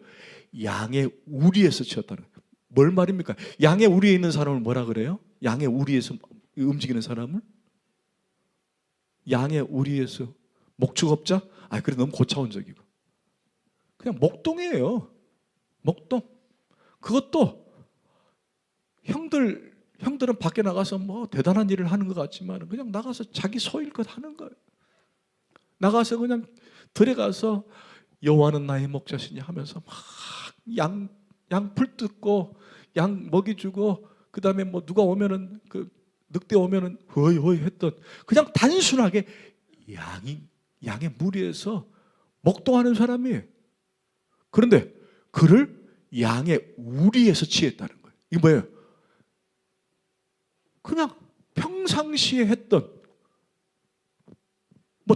양의 우리에서 치었다는 거예요. 뭘 말입니까? 양의 우리에 있는 사람을 뭐라 그래요? 양의 우리에서 움직이는 사람을? 양의 우리에서 목축업자? 그래 너무 고차원적이고. 그냥 목동이에요. 목동. 그것도 형들은 밖에 나가서 대단한 일을 하는 것 같지만 그냥 나가서 자기 소일껏 하는 거예요. 나가서 그냥 들어가서 여호와는 나의 목자시니 하면서 막 양 풀 뜯고 양 먹이 주고, 그 다음에 누가 오면은 늑대 오면은 허이 했던, 그냥 단순하게 양의 무리에서 목동하는 사람이에요. 그런데 그를 양의 우리에서 취했다는 거예요. 이게 뭐예요? 그냥 평상시에 했던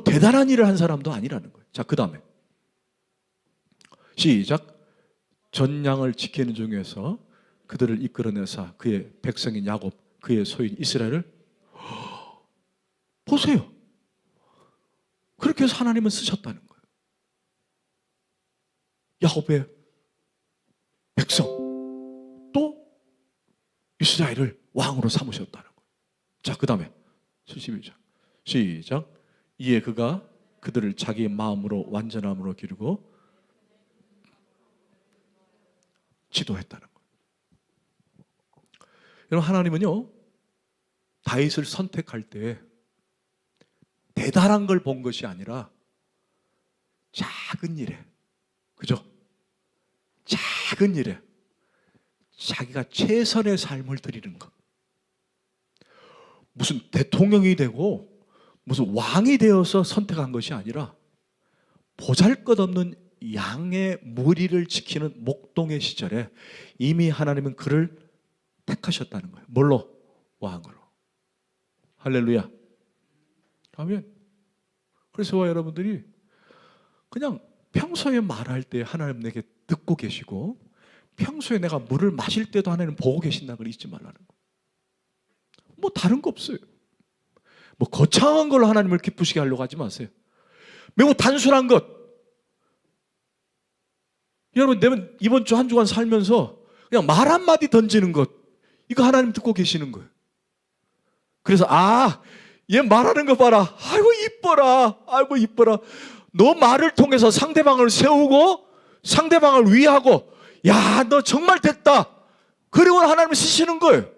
대단한 일을 한 사람도 아니라는 거예요. 자, 그 다음에 시작. 전양을 지키는 중에서 그들을 이끌어내사 그의 백성인 야곱, 그의 소인 이스라엘을, 보세요. 그렇게 해서 하나님은 쓰셨다는 거예요. 야곱의 백성, 또 이스라엘을 왕으로 삼으셨다는 거예요. 자, 그 다음에 72장 시작. 이에 그가 그들을 자기 마음으로 완전함으로 기르고 지도했다는 거예요. 여러분, 하나님은요 다윗을 선택할 때 대단한 걸 본 것이 아니라 작은 일에, 그죠? 작은 일에 자기가 최선의 삶을 드리는 것. 무슨 대통령이 되고 무슨 왕이 되어서 선택한 것이 아니라 보잘것없는 양의 무리를 지키는 목동의 시절에 이미 하나님은 그를 택하셨다는 거예요. 뭘로? 왕으로. 할렐루야. 아멘. 그래서 저와 여러분들이 그냥 평소에 말할 때 하나님 내게 듣고 계시고, 평소에 내가 물을 마실 때도 하나님 보고 계신다는 걸 잊지 말라는 거. 뭐 다른 거 없어요. 뭐 거창한 걸로 하나님을 기쁘시게 하려고 하지 마세요. 매우 단순한 것. 여러분, 내가 이번 주 한 주간 살면서 그냥 말 한마디 던지는 것, 이거 하나님 듣고 계시는 거예요. 그래서 얘 말하는 거 봐라. 아이고 이뻐라. 아이고 이뻐라. 너 말을 통해서 상대방을 세우고 상대방을 위하고, 야, 너 정말 됐다. 그리고 하나님을 쓰시는 거예요.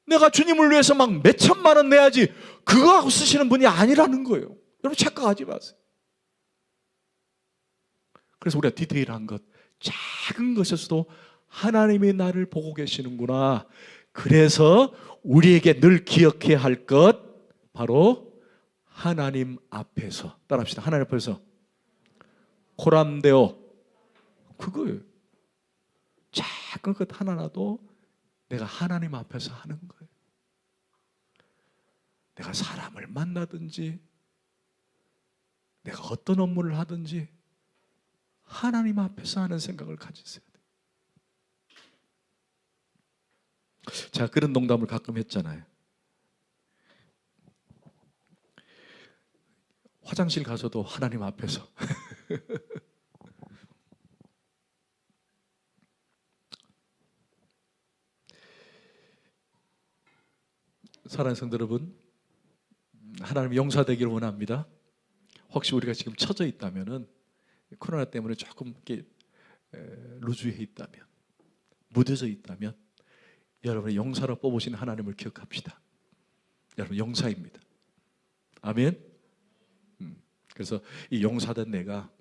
내가 주님을 위해서 막 몇 천만 원 내야지, 그거 하고 쓰시는 분이 아니라는 거예요. 여러분 착각하지 마세요. 그래서 우리가 디테일한 것, 작은 것에서도 하나님이 나를 보고 계시는구나. 그래서 우리에게 늘 기억해야 할 것, 바로 하나님 앞에서, 따라합시다. 하나님 앞에서 코람데오, 그거예요. 작은 것 하나라도 내가 하나님 앞에서 하는 거예요. 내가 사람을 만나든지 내가 어떤 업무를 하든지 하나님 앞에서 하는 생각을 가지세요. 제가 그런 농담을 가끔 했잖아요. 화장실 가서도 하나님 앞에서 사랑하는 성도 여러분, 하나님 용서되기를 원합니다. 혹시 우리가 지금 처져 있다면은, 코로나 때문에 조금 이렇게 루즈해 있다면, 무뎌져 있다면, 여러분의 용사로 뽑으신 하나님을 기억합시다. 여러분 용사입니다. 아멘. 그래서 이 용사된 내가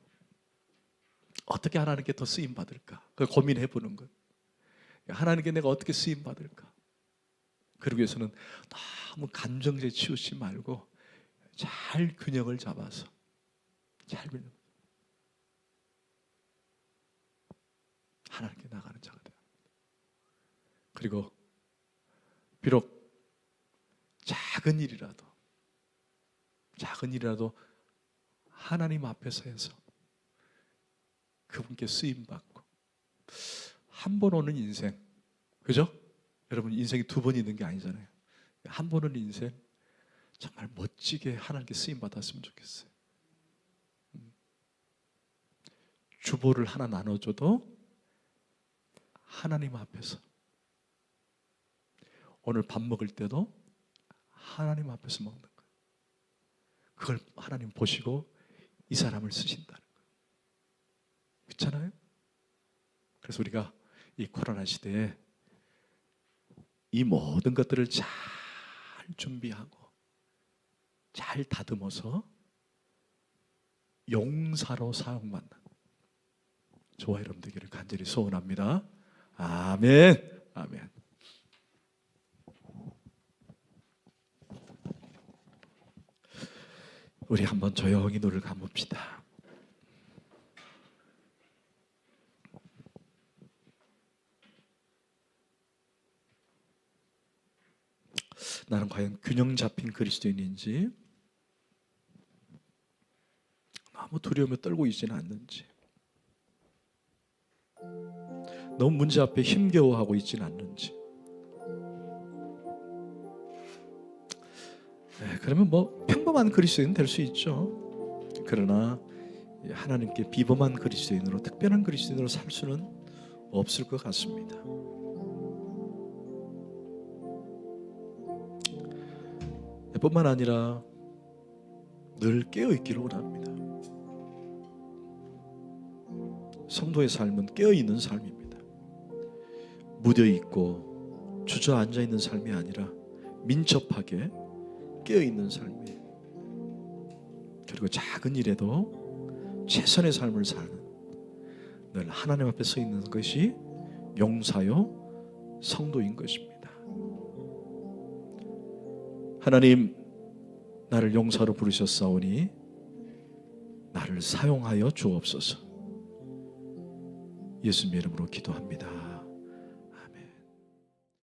어떻게 하나님께 더 쓰임 받을까? 그걸 고민해 보는 거예요. 하나님께 내가 어떻게 쓰임 받을까? 그러기 위해서는 너무 감정에 치우지 말고 잘 균형을 잡아서, 하나님께 나가는 자가 돼요. 그리고 비록 작은 일이라도 하나님 앞에서 해서 그분께 쓰임받고, 한 번 오는 인생, 그죠? 여러분 인생이 두 번 있는 게 아니잖아요. 한 번 오는 인생 정말 멋지게 하나님께 쓰임받았으면 좋겠어요. 주보를 하나 나눠줘도 하나님 앞에서, 오늘 밥 먹을 때도 하나님 앞에서 먹는 거예요. 그걸 하나님 보시고 이 사람을 쓰신다는 거예요. 그렇잖아요? 그래서 우리가 이 코로나 시대에 이 모든 것들을 잘 준비하고 잘 다듬어서 용사로 사용받는 저와 여러분 되기를 간절히 소원합니다. 아멘. 아멘. 우리 한번 조용히 눈을 감읍시다. 나는 과연 균형 잡힌 그리스도인인지, 너무 두려움에 떨고 있지는 않는지, 너무 문제 앞에 힘겨워하고 있지는 않는지. 그러면 뭐 평범한 그리스도인 될 수 있죠. 그러나 하나님께 비범한 그리스도인으로, 특별한 그리스도인으로 살 수는 없을 것 같습니다. 뿐만 아니라 늘 깨어있기를 원합니다. 성도의 삶은 깨어있는 삶입니다. 무뎌있고 주저앉아있는 삶이 아니라 민첩하게 깨어있는 삶이에요. 그리고 작은 일에도 최선의 삶을 사는 늘 하나님 앞에 서 있는 것이 용사요 성도인 것입니다. 하나님, 나를 용사로 부르셨사오니 나를 사용하여 주옵소서. 예수님의 이름으로 기도합니다.